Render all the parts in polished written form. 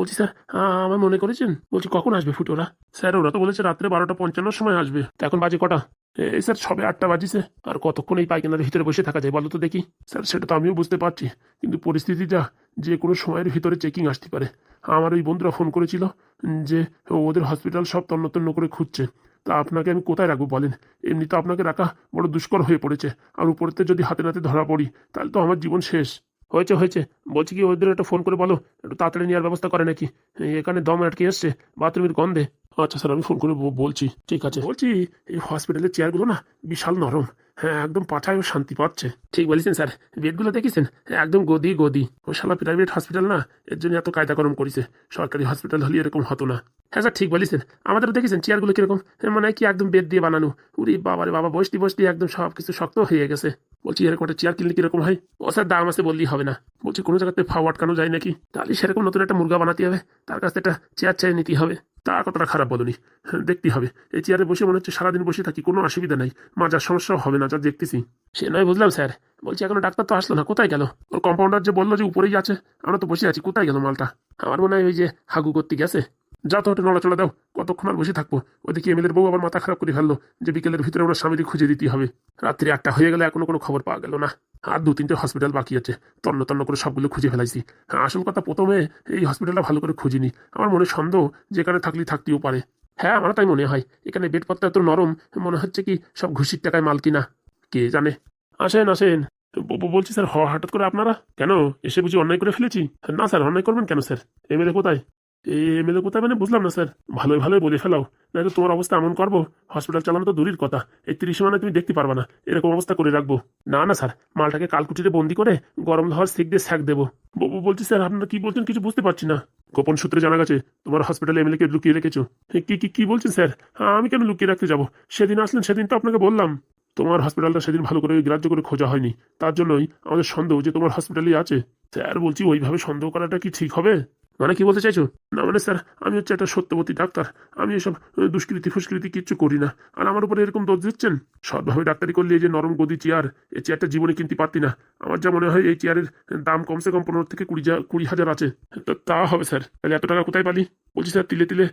বলছি স্যার, আমার মনে করেছেন? বলছি কখন আসবে ফুটোরা? স্যার ওরা তো বলেছে রাত্রে 12:55 সময় আসবে। তা এখন বাজে কটা? এই স্যার সবে 8টা বাজিছে। আর কতক্ষণ এই পায়খানার ভিতরে বসে থাকা যায় বলো তো দেখি? স্যার সেটা তো আমিও বুঝতে পারছি, কিন্তু পরিস্থিতি যা, যে কোনো সময়ের ভিতরে চেকিং আসতে পারে। আমার ওই বন্ধুরা ফোন করেছিল যে ওদের হসপিটাল সব তন্ন তন্ন করে খুঁজছে। তা আপনাকে আমি কোথায় রাখবো বলেন? এমনি তো আপনাকে রাখা বড় দুষ্কর হয়ে পড়েছে, আর উপরেতে যদি হাতে নাতে ধরা পড়ি তাহলে তো আমার জীবন শেষ। হয়েছে হয়েছে, বলছি কি ওদের একটা ফোন করে বলো একটু তাড়াতাড়ি নেওয়ার ব্যবস্থা করে নাকি। এখানে দম আটকে এসছে বাথরুমের গন্ধে। আচ্ছা স্যার, আমি ফোন করে বলছি। ঠিক আছে। বলছি এই হসপিটালের চেয়ারগুলো না বিশাল নরম। হ্যাঁ, একদম পাঠায়ও শান্তি পাচ্ছে। ঠিক বলেছেন স্যার, বেডগুলো দেখেছেন? একদম গদি গদি। ওই শালা প্রাইভেট হসপিটাল না, এর জন্য এত কায়দা করম করেছে। সরকারি হসপিটাল হলে এরকম হতো না। হ্যাঁ স্যার ঠিক বলেছেন, আমাদেরও দেখেছেন চেয়ারগুলো কিরকম, মানে কি একদম বেড দিয়ে বানানো। উরি বাবারে বাবা, বসতে বসতে একদম সব কিছু শক্ত হয়ে গেছে। বলছি এরকম একটা চেয়ার কিনলে কিরকম হয়? ও স্যার দাম আছে বললেই হবে না। বলছি কোনো জায়গাতে ফাও আটকানো যায় নাকি? তাহলে সেরকম নতুন একটা মুরগা বানাতে হবে, তার কাছ থেকে একটা চেয়ার চাই নিতে হবে। তা কতটা খারাপ বলুনি, দেখতে হবে। এই চেয়ারে বসে মনে হচ্ছে সারাদিন বসে থাকি, কোনো অসুবিধা নাই, মাজার সমস্যাও হবে না যা দেখতেছি। সে নয় বুঝলাম স্যার, বলছি এখনো ডাক্তার তো আসলো না, কোথায় গেল? ওর কম্পাউন্ডার যে বললো যে উপরেই আছে, আমরা তো বসে আছি, কোথায় গেল মালটা? আমার মনে হয় ওই যে হাগু করতে গেছে। যা তো ওটা নড়াচড়া দাও, কতক্ষণ আর বসে থাকবো? ওদিকে এমএলএর বউ আবার মাথা খারাপ করে ফেললো যে বিকেলের ভিতরে ওরা স্বামীকে খুঁজে দিতে হবে। রাত্রি 8টা হয়ে গেলে এখনো কোনো খবর পাওয়া গেল না। আর 2-3টে হসপিটাল বাকি আছে, তন্ন তন্ন করে সবগুলো খুঁজে ফেলাইছি। আসল কথা, প্রথমে এই হসপিটালটা ভালো করে খুঁজিনি। আমার মনে সন্দেহ যেখানে থাকলে থাকতেও পারে। হ্যাঁ আমারও তাই মনে হয়, এখানে বেডপত্র এত নরম, মনে হচ্ছে কি সব ঘুষির টাকায় মাল কিনা। কে জানে। আসেন আসেন। বলছি স্যার, হঠাৎ করে আপনারা কেন? এসে বুঝি অন্যায় করে ফেলেছি? না স্যার, অন্যায় করবেন কেন স্যার? এমএলএ কোথায়? এমএলএ কোথায় মানে বুঝলাম না স্যার। ভালোই ভালোই বলে ফেলাও, না তো তোমার অবস্থা এমন করবো, হসপিটাল চালানো তো দূরের কথা, এই 30 মানে তুমি দেখতে পারবা না, এরকম অবস্থা করে রাখবো। না না স্যার, মালটাকে কালকুটিতে বন্দি করে গরম লোহার সেক দিয়ে স্যাক দেবো। বলছি স্যার, আপনারা কি বলছেন কিছু বুঝতে পারছি না। গোপন সূত্রে জানা গেছে তোমার হসপিটালে এমএলএ কে লুকিয়ে রেখেছো। কি কি কি বলছেন স্যার? আমি কেন লুকিয়ে রাখতে যাবো? সেদিন আসলেন, সেদিন তো আপনাকে বললাম তোমার হসপিটালটা সেদিন ভালো করে গ্রাহ্য করে খোঁজা হয়নি, তার জন্যই আমাদের সন্দেহ যে তোমার হসপিটালই আছে। স্যার বলছি ওইভাবে সন্দেহ করাটা কি ঠিক হবে? মানে কি বলতে চাইছো? না মানে স্যার, আমি হচ্ছে একটা সত্যবতী ডাক্তার, আমি এসব দুষ্কৃতি ফুষ্কৃতি কিচ্ছু করি না। আর আমার উপরে এরকম দোষ দিচ্ছেন? সৎভাবে ডাক্তারি করলে এই যে নরম গদি চেয়ার, এই চেয়ারটা জীবনে কিনতে পারতি না। আমার যা মনে হয় এই চেয়ারের দাম কমসে কম 15 থেকে 20 হাজার আছে। তা হবে স্যার, তাহলে এত টাকা কোথায় পালি? বলছি স্যার, তিলে তিলে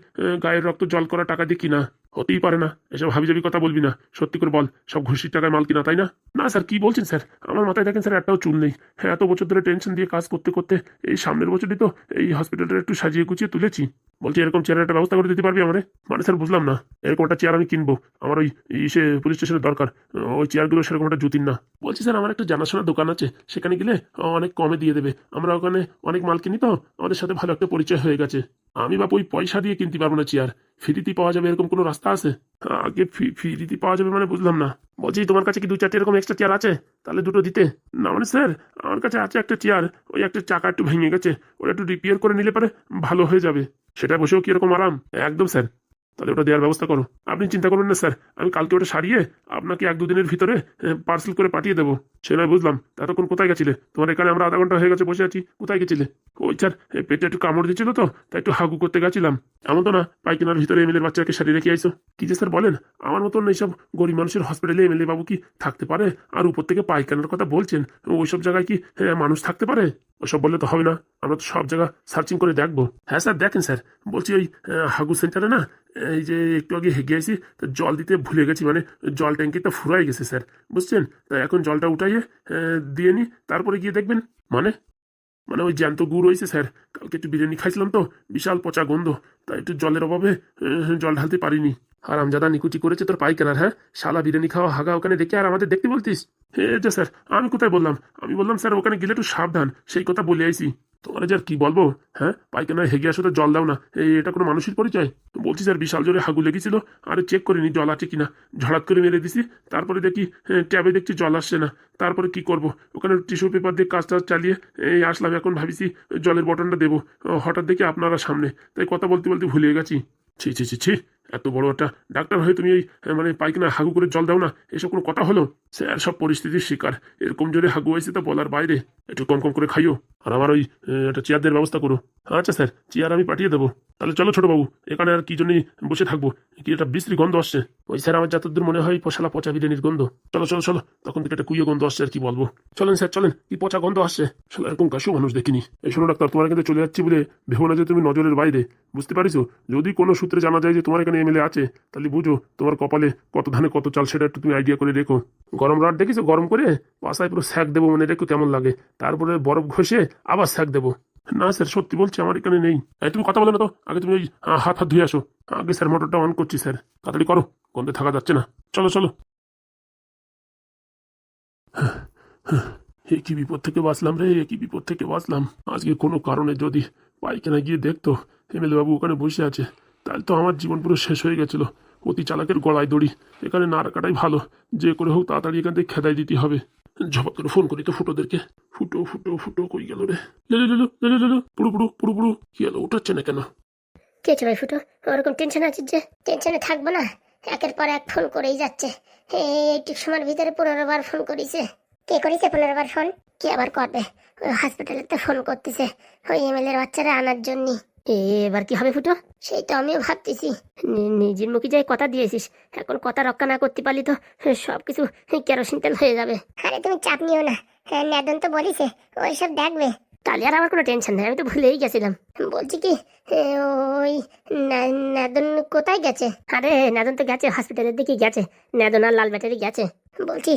গায়ের রক্ত জল করা টাকা দিয়ে কিনা, হতেই পারে না। এসব হাবিজাবি কথা বলবি না, সত্যি করে বল, সব ঘুষির টাকায় মাল কিনা তাই না? না স্যার, কি বলছেন স্যার? আমার মাথায় দেখেন স্যার একটাও চুল নেই। হ্যাঁ, এত বছর ধরে টেনশন দিয়ে কাজ করতে করতে এই সামনের বছরই তো এই হসপিটালটা একটু সাজিয়ে গুছিয়ে তুলেছি। বলছি এরকম চেয়ারের একটা ব্যবস্থা করে দিতে পারবি আমারে? মানে স্যার বুঝলাম না। এরকম একটা চেয়ার আমি কিনবো, আমার ওই ইসে পুলিশ স্টেশনের দরকার। ওই চেয়ারগুলো সেরকম একটা জুতির না। বলছি স্যার, আমার একটা জানাশোনা দোকান আছে, সেখানে গেলে অনেক কমে দিয়ে দেবে। আমরা ওখানে অনেক মাল কিনি তো, আমাদের সাথে ভালো একটা পরিচয় হয়ে গেছে। আমি বাপ ওই পয়সা দিয়ে কিনতে পারবো না চেয়ার। ফ্রিতে পাওয়া যাবে এরকম কোনো রাস্তা আছে? আগে ফ্রিতে পাওয়া যাবে মানে বুঝলাম না। বলছি তোমার কাছে কি 2-4টে এরকম এক্সট্রা চেয়ার আছে? তাহলে দুটো দিতে। না মানে স্যার, আমার কাছে আছে একটা চেয়ার, ওই একটা চাকা একটু ভেঙে গেছে, ওটা একটু রিপেয়ার করে নিলে পারে ভালো হয়ে যাবে। সেটা বসেও কি এরকম আরাম? একদম স্যার। তাহলে ওটা দেওয়ার ব্যবস্থা করো। আপনি চিন্তা করবেন না স্যার, আমি কালকে ওটা সারিয়ে আপনাকে 1-2 দিনের ভিতরে পার্সেল করে পাঠিয়ে দেবো। সে নয় বুঝলাম, এতক্ষণ কোথায় গেছিলে? তোমার এখানে আমরা আধা ঘন্টা হয়ে গেছে বসে আছি, কোথায় গেছিলে? ওই স্যার, পেটে একটু কামড় দিচ্ছিল তো, তাই একটু হাগু করতে গেছিলাম। এমন তো না পায়খানার ভিতরে এমএলএর বাচ্চাকে সারিয়ে রেখে আইসো? কি যে স্যার বলেন, আমার মতন এইসব গরিব মানুষের হসপিটালে এমএলএ বাবু কি থাকতে পারে? আর উপর থেকে পায়খানার কথা বলছেন, ওইসব জায়গায় কি মানুষ থাকতে পারে? ওসব বললে তো হবে না, আমরা তো সব জায়গা সার্চিং করে দেখবো। হ্যাঁ স্যার দেখেন স্যার, বলছি ওই হাগু সেন্টারে না, এই যে একটু আগে হেগে আইসি, তো জল দিতে ভুলে গেছি, মানে জল ট্যাঙ্কিটা ফুরাই গেছে স্যার, বুঝছেন? তাই এখন জলটা উঠাইয়ে দিয়ে নি, তারপরে গিয়ে দেখবেন। মানে মানে ওই জ্যান্ত গুড় হয়েছে স্যার, কালকে একটু বিরিয়ানি খাইছিলাম তো, বিশাল পচা গন্ধ, তাই একটু জলের অভাবে জল ঢালতে পারিনি। আর আমজাদা নিকুচি করেছে তোর পাইকানার। হ্যাঁ, শালা বিরিয়ানি খাওয়া হাগা ওখানে দেখে আর আমাদের দেখতে বলতিস? হে যে স্যার, আমি কোথায় বললাম? আমি বললাম স্যার ওখানে গেলে একটু সাবধান, সেই কথা বলে আইসি। তোমার যে আর কি বলবো? হ্যাঁ, পায়খানায় হেগে আসো তো জল দাও না, এটা কোনো মানুষের পরিচয়? বলছি স্যার, বিশাল জোরে হাগু লেগেছিল, আর চেক করিনি জল আছে কিনা, ঝড়াত করে মেরে দিছি। তারপরে দেখি ট্যাবে দেখছি জল আসছে না। তারপরে কি করব, ওখানে টিস্যু পেপার দিয়ে কাজটা চালিয়ে এই আসলাম। এখন ভাবিছি জলের বটনটা দেবো, হঠাৎ দেখি আপনারা সামনে, তাই কথা বলতে বলতে ভুলে গেছি। ছি ছি ছি ছি, এত বড় একটা ডাক্তার হয়ে তুমি এই মানে পায়খানা হাগু করে জল দাও না, এসব কোনো কথা হলো? স্যার সব পরিস্থিতির শিকার, এরকম জোরে হাগু হয়েছে তা বলার বাইরে। একটু কম কম করে খাইও, আর আমার ওই একটা চেয়ারদের ব্যবস্থা করো। আচ্ছা স্যার, চেয়ার আমি পাঠিয়ে দেবো। তাহলে চলো ছোট বাবু, এখানে আর কি জন্যই বসে থাকবো? কি একটা বিশ্রী গন্ধ আসছে। ওই স্যার আমার যতদূর মনে হয় পশালা পচা বিরিয়ানির গন্ধ। চলো চলো চলো, তখন থেকে একটা কুইয়ে গন্ধ আসছে আর কি বলবো। চলেন স্যার চলেন, কি পচা গন্ধ আসছে। শালা এরকম কাশিও মানুষ দেখিনি। এই শোনো ডাক্তার, তোমার এখানে চলে যাচ্ছি বলে ভেবো না যে তুমি নজরের বাইরে, বুঝতে পারিছো? যদি কোনো সূত্রে জানা যায় যে তোমার এখানে এমএলএ আছে, তাহলে বুঝো তোমার কপালে কত ধানে কত চাল, সেটা একটু তুমি আইডিয়া করে রেখো। গরম রড দেখিছো, গরম করে পাশায় পুরো স্যাক দেবো, মানে দেখো কেমন লাগে, তারপরে বরফ ঘষে আবার স্যাক দেবো। না স্যার সত্যি বলছি, আমার এখানে নেই। তুমি কথা বলো না তো, আগে তুমি ওই হাত হাত ধুয়ে আসো। আগে স্যার মোটরটা অন করছি স্যার, তাড়াতাড়ি করো, গন্ধে থাকা যাচ্ছে না। চলো চলো। এ কি বিপদ থেকে বাঁচলাম রে, এ কি বিপদ থেকে বাঁচলাম। আজকে কোনো কারণে যদি পায়খানা গিয়ে দেখতো এমএলএ বাবু ওখানে বসে আছে, তাহলে তো আমার জীবন পুরো শেষ হয়ে গেছিল। অতি চালাকের গলায় দড়ি, এখানে না রাখাটাই ভালো। যে করে হোক তাড়াতাড়ি এখান থেকে খেদাই দিতে হবে। ঝপাত করে ফোন করি তো ফুটোদেরকে। ফুটো ফুটো ফুটো কই গেল রে? লেলো লেলো লেলো লেলো, পুরো পুরো পুরো পুরো কি হলো, উঠাচ্ছে না কেন? কে ভাই ফুটো, ওরকম টেনশন আছে যে? টেনশনে থাকবো না, একের পর এক ফোন করেই যাচ্ছে। এইটুক সময়ের ভিতরে 15 বার ফোন করেছে। কে করেছে 15 বার ফোন? কে আবার করবে? ওই হসপিটালে তো ফোন করতেছে ওই এমএলএর বাচ্চারা আনার জন্য। এবার কি হবে ফুটো? সেই তো আমিও ভাবতেছি। নিজের মুখে যাই কথা দিয়েছিস, এখন কথা রক্ষা না করতে পারলি তো সবকিছু কেরোসিন তেল হয়ে যাবে। আরে তুমি চাপ নিও না, নেদন তো বলিছে ওইসব দেখবে। তাহলে আর আমার কোনো টেনশন নেই, আমি তো ভুলেই গেছিলাম। বলছি কি, ওই নেদন কোথায় গেছে? আরে নেদন তো গেছে হসপিটালের দিকে গেছে, নেদন আর লাল ব্যাটারি গেছে। বলছি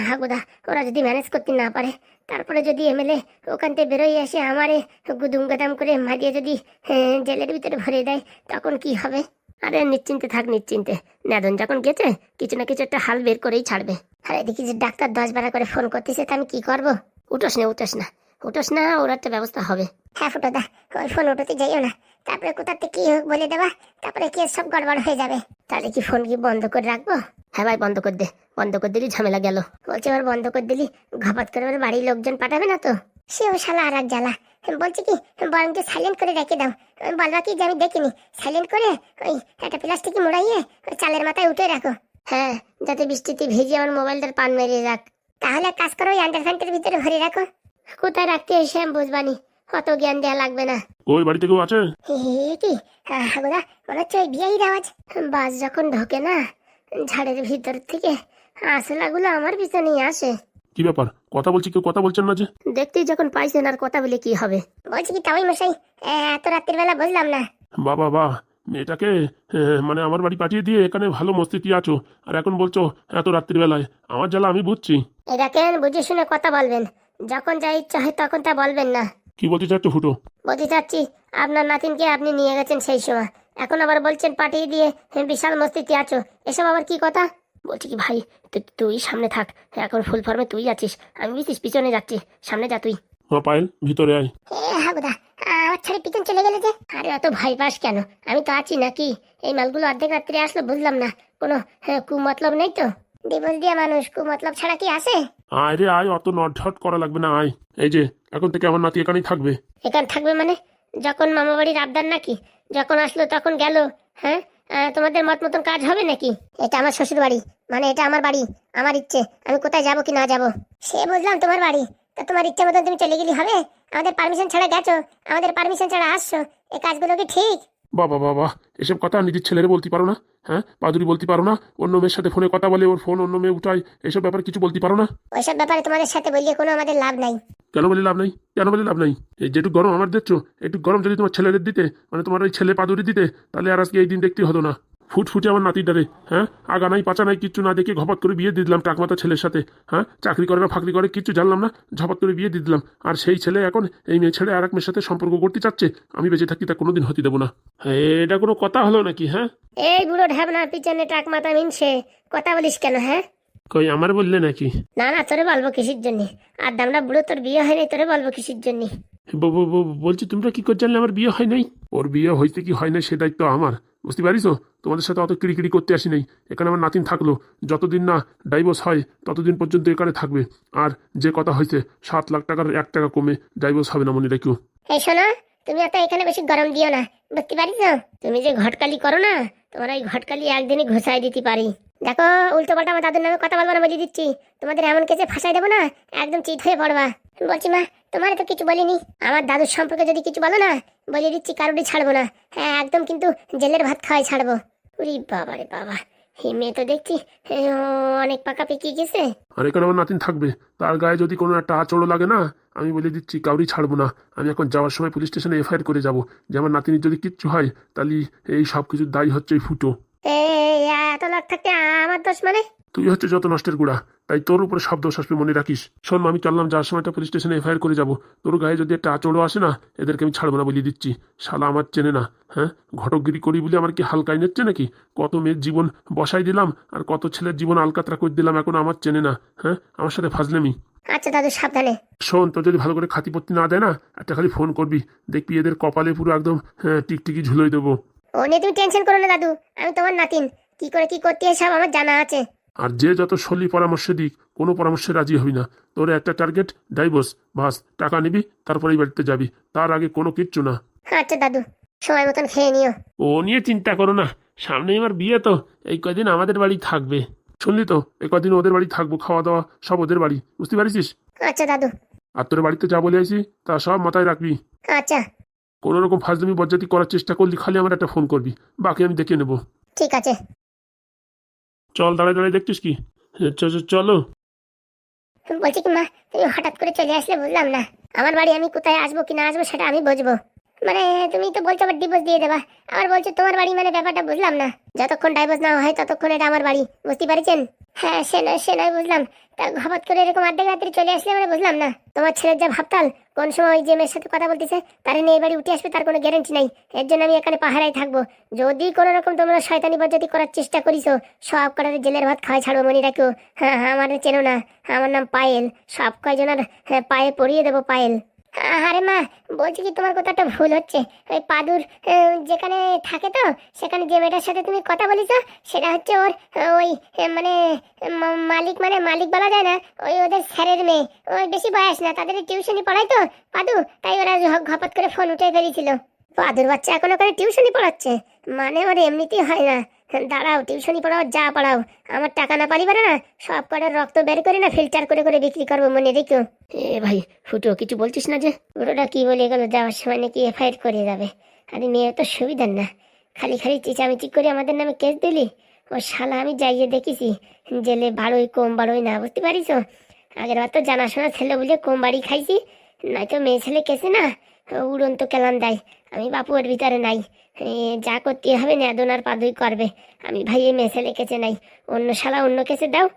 হাগুদা, ওরা যদি ম্যানেজ করতে না পারে, তারপরে যদি এমএলএ ওখান থেকে বেরোয় এসে আমারে গুদুম গাদাম করে মারিয়ে যদি জেলের ভিতরে ভরে দেয়, তখন কি হবে? আরে নিশ্চিন্তে থাক, নিশ্চিন্তে। নেদন যখন গেছে কিছু না কিছু একটা হাল বের করেই ছাড়বে। আরে দেখি যে ডাক্তার 10 বার করে ফোন করতেছে, তা আমি কি করবো? উঠোস না উঠোস না উঠোস না, ওর একটা ব্যবস্থা হবে। হ্যাঁ ফুটোদা, ওই ফোন উঠোতে যাইও না, তারপরে কোথা থেকে কি হোক বলে দেবা, তারপরে কেস সব গড়বড় হয়ে যাবে। তাহলে কি ফোন কি বন্ধ করে রাখবো? হ্যাঁ ভাই বন্ধ করে দে, বন্ধ করে দিলি ঝামেলা গেল। বলছি এবার বন্ধ করে দিলি ঘাপাত করে ওর বাড়ির লোকজন পাঠাবে না তো? সেও শালা আর এক জ্বালা। বলছি কি, বরং সাইলেন্ট করে রেখে দাও। বলবা কি যে আমি দেখিনি, সাইলেন্ট করে ওই একটা প্লাস্টিকে মোড়াইয়ে ওই চালের মাথায় উঠে রাখো। হ্যাঁ, যাতে বৃষ্টিতে ভিজে আমার মোবাইলটার পান মেরে যাক। তাহলে কাজ করো, ওই আন্ডারপ্যান্টের ভিতরে ভরে রাখো। কোথায় রাখতে এসে আমি বুঝবানি, অত জ্ঞান দেওয়া লাগবে না। ওই বাড়িতে কেউ আছে? কি হাগুদা, মনে হচ্ছে ওই বিয়ের আওয়াজ। বাস যখন ঢোকে না ঝাড়ের ভিতর থেকে, আসলাগুলো আমার পিছনেই আসে। কি ব্যাপার, কথা বলছি কেউ কথা বলছেন না যে? দেখতেই যখন পাইছেন আর কথা বলে কি হবে? বলছি কি তাই মশাই, এত রাত্রির বেলা বুঝলাম না। বাবা বাহ, মেয়েটাকে মানে আমার বাড়ি পাঠিয়ে দিয়ে এখানে ভালো মস্তিতে আছো, আর এখন বলছো এত রাত্রিবেলায়? আমার জ্বালা আমি বুঝছি। এটা কেন বুঝে শুনে কথা বলবেন, যখন যা ইচ্ছা হয় তখন তা বলবেন না। কি বলতে চাচ্ছ ফুটো? বলতে চাচ্ছি, আপনার নাতিনকে আপনি নিয়ে গেছেন সেই সময়, এখন আবার বলছেন পাঠিয়ে দিয়ে বিশাল মস্তিতে আছো, এসব আবার কি কথা? বলছি কি ভাই, তুই সামনে থাক, এখন ফুল ফর্মে তুই আছিস, আমি বুঝিস পিছনে যাচ্ছি, সামনে যা তুই। পায়েল ভিতরে আয়। হাগুদা, আমার ছেড়ে পিছন চলে গেলে যে? আরে অত ভয় পাস কেন, আমি তো আছি নাকি? এই মালগুলো অর্ধেক রাত্রে আসলো বুঝলাম না, কোনো কুমতলব নেই তো? ডিভোর্স দিয়া মানুষ কুমতলব ছাড়া কি আসে? আয় রে আয়, অত নটঝট করা লাগবে না, আয়। এই যে এখন থেকে আমার নাতি এখানেই থাকবে। এখানে থাকবে মানে? যখন মামা বাড়ির আবদার নাকি, যখন আসলো তখন গেল? হ্যাঁ, তোমাদের মত মতন কাজ হবে নাকি? এটা আমার শ্বশুর বাড়ি, মানে এটা আমার বাড়ি, আমার ইচ্ছে আমি কোথায় যাবো কি না যাবো। সে বুঝলাম তোমার বাড়ি, তা তোমার ইচ্ছে মতন তুমি চলে গেলি হবে? আমাদের পারমিশন ছাড়া গেছো, আমাদের পারমিশন ছাড়া আসছো, এই কাজগুলো কি ঠিক? বাবা বাবা, এসব কথা নিজের ছেলেরে বলতে পারো না? হ্যাঁ, পাদুরি বলতে পারো না? অন্য মেয়ের সাথে ফোনে কথা বলে ওর ফোন অন্য মেয়ে উঠায়, এসব ব্যাপারে কিছু বলতে পারো না? ওইসব ব্যাপারে তোমাদের সাথে বলিয়ে কোনো আমাদের লাভ নাই। কেন বলে লাভ নাই? কেন বলে লাভ নাই? এই যেটুকু গরম আমার দিচ্ছ, একটু গরম যদি তোমার ছেলেদের দিতে, মানে তোমার ওই ছেলে পাদুরি দিতে, তাহলে আর আজকে এই দিন দেখতে হতো না। ফুটফুটে আমার নাতিটারে, হ্যাঁ, আগা নাই পাচা নাই কিচ্ছু না দেখে ঘপাত করে বিয়ে দিয়ে দিলাম টাকমাতা ছেলের সাথে। হ্যাঁ, চাকরি করে না ফাকরি করে কিচ্ছু জানলাম না, ঝপাত করে বিয়ে দিয়ে দিলাম। আর সেই ছেলে এখন এই মেয়ে ছেলে আর এক মেয়ের সাথে সম্পর্ক করতে চাচ্ছে, আমি বেঁচে থাকি তা কোনোদিন হতে দেবো না। হ্যাঁ, এটা কোনো কথা হলো নাকি? হ্যাঁ, এই বুড়ো ঢাবনার পিছনে টাক মাথা মিনছে কথা বলিস কেন? হ্যাঁ, কই আমার বললে নাকি? না না, তোরে বলবো কিসের জন্য? আর দামনা বুড়ো, তোর বিয়ে হয়নি, তোরে বলবো কিসের জন্য? বলছি তোমরা কি করে জানলে আমার বিয়ে হয় নাই? ওর বিয়ে হয়েছে কি হয় না সে দায়িত্ব আমার, বুঝতে পারিস? তোমাদের সাথে অত কিড়িকিড়ি করতে আসি নাই। এখানে আমার নাতিন থাকলো, যতদিন না ডাইভোর্স হয় ততদিন পর্যন্ত এখানে থাকবে। আর যে কথা হয়েছে 7 লাখ টাকার 1 টাকা কমে ডাইভোর্স হবে না, মনে রাখিও। এই শোনো, তুমি এত এখানে বেশি গরম দিও না, বুঝতে পারিস? তুমি যে ঘটকালি করো না, তোমার ওই ঘটকালি একদিনই ঘুষাই দিতে পারি। দেখো উল্টো পাল্টা আমার দাদুর নামে কথা বলবো না বলে দিচ্ছি, তোমাদের এমন কেসে ফাঁসাই দেবো না, একদম চিট হয়ে পড়বা। বলছি মা, তোমার তো কিছু বলিনি, আমার দাদুর সম্পর্কে যদি কিছু বলো না, বলে দিচ্ছি কারোরই ছাড়বো না। হ্যাঁ একদম কিন্তু জেলের ভাত খাওয়াই ছাড়বো। উরি বাবা রে বাবা, এই মেয়ে তো দেখছি অনেক পাকা পেকিয়ে গেছে। আর এখানে আমার নাতিন থাকবে, তার গায়ে যদি কোনো একটা আঁচড়ও লাগে না, আমি বলে দিচ্ছি কাউরি ছাড়বো না। আমি এখন যাওয়ার সময় পুলিশ স্টেশনে এফআইআর করে যাব যে আমার নাতিনির যদি কিচ্ছু হয় তাহলে এই সব কিছুর দায়ী হচ্ছে এই ফুটো। এত লাখ থাকতে আমার দোষ মানে? তুই হচ্ছে যত নষ্টের গুড়া, তাই তোর উপরে সব দোষ আসবে, মনে রাখিস। শোন আমি চললাম, যাওয়ার সময় একটা পুলিশ স্টেশনে এফআইআর করে যাব। তোর গায়ে যদি একটা আঁচড়ও আসে না, এদেরকে আমি ছাড়বো না বলে দিচ্ছি। শালা আমার চেনে না, হ্যাঁ ঘটকগিরি করি বলে আমার কি হালকাই নিচ্ছে নাকি? কত মেয়ের জীবন বসাই দিলাম আর কত ছেলের জীবন আলকাতরা করে দিলাম, এখন আমার চেনে না? হ্যাঁ আমার সাথে ফাজলেমি। আচ্ছা দাদু সাবধানে। শোন, তোর যদি ভালো করে খাতিপত্তি না দেয় না, একটা খালি ফোন করবি, দেখবি এদের কপালে পুরো একদম টিকটিকি ঝুলোই দেবো। ও নিয়ে তুমি টেনশন করো না দাদু, আমি তোমার নাতিন, কি করে কি করতে হয় সব আমার জানা আছে। আর যে যত সলি পরামর্শ দিক, কোনো পরামর্শে রাজি হবি না। তোর একটা টার্গেট ডাইভোর্স, বাস টাকা নিবি, তারপরে এই বাড়িতে যাবি, তার আগে কোনো কিচ্ছু না। আচ্ছা দাদু, সময় মতন খেয়ে নিও। ও নিয়ে চিন্তা করো না, সামনে আমার বিয়ে তো, এই কদিন আমাদের বাড়ি থাকবে। শুনলি তো, এই কদিন ওদের বাড়ি থাকবো, খাওয়া দাওয়া সব ওদের বাড়ি, বুঝতে পারিস? আচ্ছা দাদু। আর তোর বাড়িতে যা বলে আইছি তা সব মাথায় রাখবি। আচ্ছা কোনো রকম ফাজলামি বজ্জাতি করার চেষ্টা করলি খালি আমার একটা ফোন করবি, বাকি আমি দেখে নেবো। ঠিক আছে। চল, দাঁড়ায় দাঁড়ায় দেখছিস কি? চলো। বলছি কি মা, তুমি হঠাৎ করে চলে আসলে বুঝলাম না, আমার বাড়ি আমি কোথায় আসবো কি না আসবো সেটা আমি বুঝবো। মানে তুমি তো বলছো আবার ডিভোর্স দিয়ে দেবা, আবার বলছো তোমার বাড়ি, মানে ব্যাপারটা বুঝলাম না। যতক্ষণ ডাইভোর্স না হয় ততক্ষণ এটা আমার বাড়ি, বুঝতে পারছেন? হ্যাঁ সে নয় বুঝলাম, তা হঠাৎ করে এরকম আড্ডা রাত্রি চলে আসলে মানে বুঝলাম না। তোমার ছেলের যা ভাবতাল, কোন সময় ওই যে মেয়ের সাথে কথা বলতেছে তার নিয়ে এই বাড়ি উঠে আসবে তার কোনো গ্যারেন্টি নাই। এর জন্য আমি এখানে পাহারায় থাকবো। যদি কোনো রকম তোমরা শয়তানি বজ্জাতি করার চেষ্টা করিছো, সব কটারে জেলের ভাত খাওয়াই ছাড়বো, মনে রাখো। হ্যাঁ আমার চেনো না, আমার নাম পায়েল, সব কয়জনের পায়ে পরিয়ে দেবো পায়েল। আরে মা, বলছি কি তোমার কথা একটা ভুল হচ্ছে। ওই পাদুর যেখানে থাকে তো, সেখানে যে মেয়েটার সাথে তুমি কথা বলিস সেটা হচ্ছে ওর ওই মানে মালিক, মানে মালিক বলা যায় না, ওই ওদের স্যারের মেয়ে। ওই বেশি বয়স না, তাদের টিউশনি পড়ায় তো পাদু, তাই ওরা ঘপাত করে ফোন উঠে ফেলেছিল। পাদুর বাচ্চা এখন ওখানে টিউশনি পড়াচ্ছে, মানে ওর এমনিতেই হয় না। দাঁড়াও, টিউশনি পড়াও যা পড়াও, আমার টাকা না পারি পারে না, সব কটার রক্ত বের করে না ফিল্টার করে করে বিক্রি করবো, মনে রেখো। এ ভাই ফুটো, কিছু বলছিস না যে? ওটা কি বলে গেল, যাওয়ার সময় নাকি এফআইআর করে যাবে। আরে মেয়ে তো সুবিধার না, খালি খালি চিচামিচি করে আমাদের নামে কেস দিলি। ও শালা আমি যাইয়ে দেখেছি, জেলে বাড়োই কম বাড়োই না, বুঝতে পারিস? আগের বার তো জানাশোনা ছেলে বলে কম বাড়ি খাইছি, নয়তো মেয়ে ছেলে কেসে না উড়ন্ত কেলান দেয়। আমি বাপু ওর ভিতরে নাই, যা করতে হবে নেদনার পাদুই করবে। আমি ভাই এই মেয়ে ছেলে কেসে নাই, অন্য শালা অন্য কেসে দাও,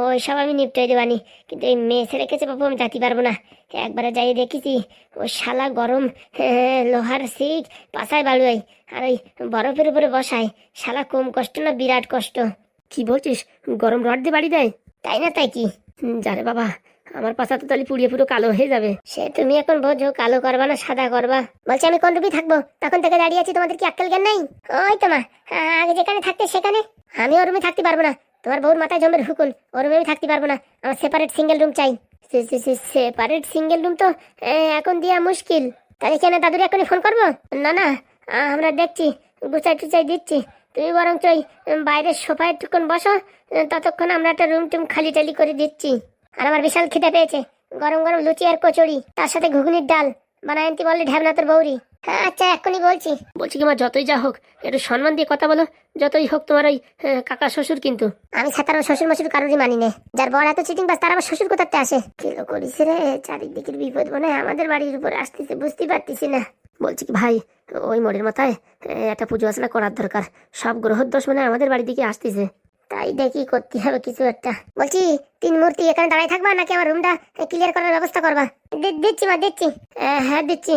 ওই সব আমি নিপটাই দেবানি, কিন্তু এই মেয়ে ছেলে কেসে বাপু আমি যাতে পারবো না। একবারে যাই দেখেছি, ও শালা গরম লোহার সিট পাশায় বাড়ুয়াই, আর ওই বরফের উপরে বসায়। শালা কম কষ্ট না বিরাট কষ্ট। কি বলছিস, গরম রড দিয়ে বাড়ি দেয়? তাই না তাই কি? জানে বাবা, আমার পাশা তো তাহলে পুড়িয়ে পুরো কালো হয়ে যাবে। সে তুমি এখন বোঝো, কালো করবা না সাদা করবা। বলছি আমি কোন রূপে থাকবো, তখন থেকে দাঁড়িয়ে আছি, তোমাদের কি আক্কেল জ্ঞান নাই? ওই তো মা, আগে যেখানে থাকতে সেখানে। আমি ওর রুমে থাকতে পারবো না, তোমার বউর মাথায় জমের হুকুন, ওর রুমে আমি থাকতে পারবো না, আমার সেপারেট সিঙ্গেল রুম চাই। সেপারেট সিঙ্গেল রুম তো এখন দেওয়া মুশকিল। তাহলে কেন দাদুর এখনই ফোন করবো? না না, আমরা দেখছি, গুছাই টুচাই দিচ্ছি। তুমি বরং ওই বাইরের সোফায় টুকুন বসো, ততক্ষণ আমরা একটা রুম টুম খালি টালি করে দিচ্ছি। আর আমার বিশাল খিদে পেয়েছে, গরম গরম লুচি আর কচুরি, তার সাথে ঘুগনির ডাল বানায় আনতে বললে ঢ্যাবনা তোর বৌরি। হ্যাঁ আচ্ছা এক্ষুনি বলছি। বলছি কি মা, যতই যা হোক একটু সম্মান দিয়ে কথা বলো, যতই হোক তোমার ওই কাকা শ্বশুর কিন্তু। আমি সাধারণ শ্বশুর মশুর কারোরই মানি না, যার বড় এত চিটিং বাস তার আবার শ্বশুর কোথাতে আসে। কিলো করিস রে, চারিদিকের বিপদ মনে হয় আমাদের বাড়ির উপরে আসতেছে, বুঝতে পারতেছি না। বলছি কি ভাই, ওই মোড়ের মাথায় একটা পুজো আর্চনা করার দরকার, সব গ্রহর দোষ মানে আমাদের বাড়ির দিকে আসতেছে, তাই দেখি করতে হবে কিছু একটা। বলছি তিন মূর্তি এখানে দাঁড়ায় থাকবা নাকি আমার রুমটা ক্লিয়ার করার ব্যবস্থা করবা? দিচ্ছি মা দিচ্ছি, হ্যাঁ দিচ্ছি।